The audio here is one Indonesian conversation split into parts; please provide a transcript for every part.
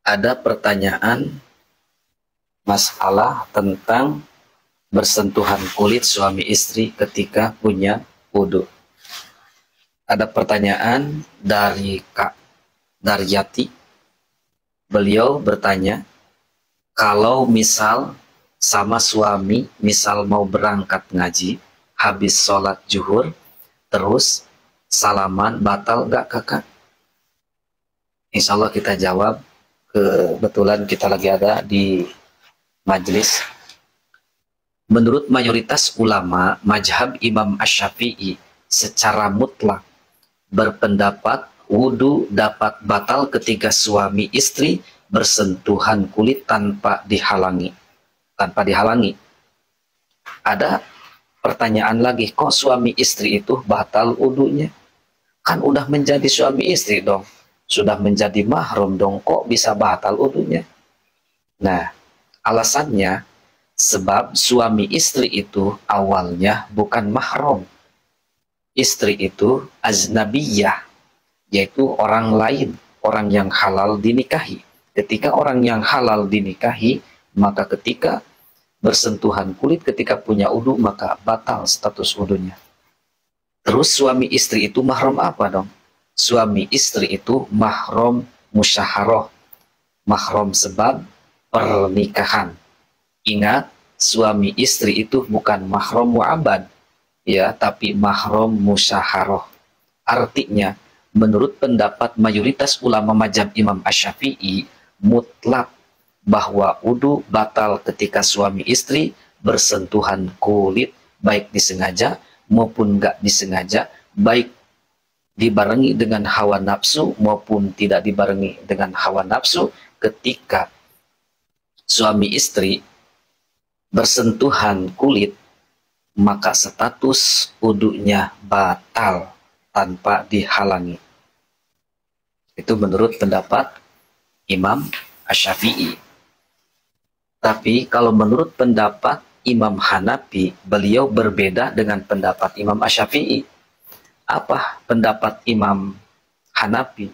Ada pertanyaan masalah tentang bersentuhan kulit suami istri ketika punya wudhu. Ada pertanyaan dari Kak Daryati. Beliau bertanya, kalau misal sama suami, misal mau berangkat ngaji, habis sholat zuhur, terus salaman, batal gak kakak? Insya Allah kita jawab. Kebetulan kita lagi ada di majelis. Menurut mayoritas ulama, mazhab Imam Asy-Syafi'i secara mutlak berpendapat wudhu dapat batal ketika suami istri bersentuhan kulit tanpa dihalangi. Ada pertanyaan lagi, kok suami istri itu batal wudhunya? Kan udah menjadi suami istri dong. Sudah menjadi mahram dong, kok bisa batal wudhunya? Nah, alasannya sebab suami istri itu awalnya bukan mahram. Istri itu aznabiyah, yaitu orang lain, orang yang halal dinikahi. Ketika orang yang halal dinikahi, maka ketika bersentuhan kulit ketika punya wudhu, maka batal status wudhunya. Terus suami istri itu mahram apa dong? Suami istri itu mahram musyaharoh, mahram sebab pernikahan. Ingat, suami istri itu bukan mahram mu'abad, ya, tapi mahram musyaharoh. Artinya, menurut pendapat mayoritas ulama mazhab Imam Asy-Syafi'i, mutlak bahwa wudhu batal ketika suami istri bersentuhan kulit, baik disengaja maupun nggak disengaja, baik dibarengi dengan hawa nafsu maupun tidak dibarengi dengan hawa nafsu. Ketika suami istri bersentuhan kulit, maka status wudhunya batal tanpa dihalangi. Itu menurut pendapat Imam Asy-Syafi'i. Tapi kalau menurut pendapat Imam Hanafi, beliau berbeda dengan pendapat Imam Asy-Syafi'i. Apa pendapat Imam Hanafi?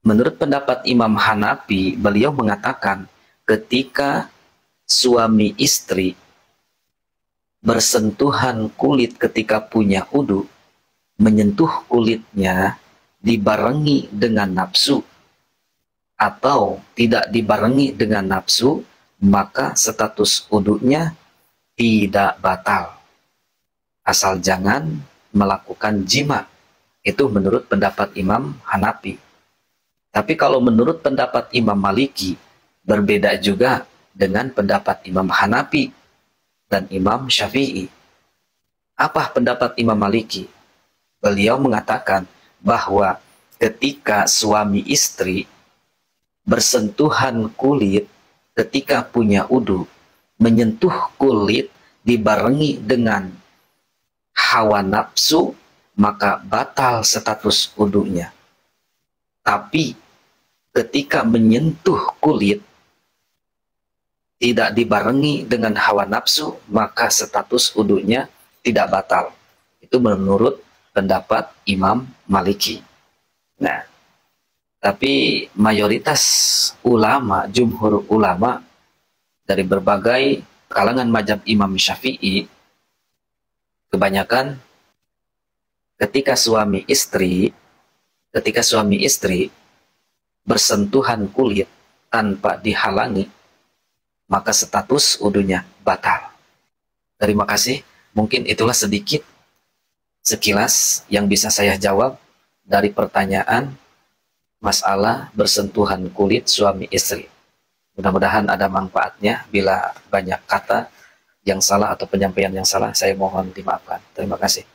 Menurut pendapat Imam Hanafi, beliau mengatakan ketika suami istri bersentuhan kulit ketika punya wudhu, menyentuh kulitnya dibarengi dengan nafsu atau tidak dibarengi dengan nafsu, maka status wudhunya tidak batal. Asal jangan melakukan jima. Itu menurut pendapat Imam Hanafi. Tapi kalau menurut pendapat Imam Maliki, berbeda juga dengan pendapat Imam Hanafi dan Imam Syafi'i. Apa pendapat Imam Maliki? Beliau mengatakan bahwa ketika suami istri bersentuhan kulit ketika punya wudhu, menyentuh kulit dibarengi dengan hawa nafsu, maka batal status wudhunya. Tapi ketika menyentuh kulit tidak dibarengi dengan hawa nafsu, maka status wudhunya tidak batal. Itu menurut pendapat Imam Maliki. Nah, tapi mayoritas ulama, jumhur ulama dari berbagai kalangan mazhab Imam Syafi'i, kebanyakan ketika suami istri bersentuhan kulit tanpa dihalangi, maka status wudhunya batal. Terima kasih. Mungkin itulah sedikit sekilas yang bisa saya jawab dari pertanyaan masalah bersentuhan kulit suami istri. Mudah-mudahan ada manfaatnya. Bila banyak kata yang salah atau penyampaian yang salah, saya mohon dimaafkan. Terima kasih.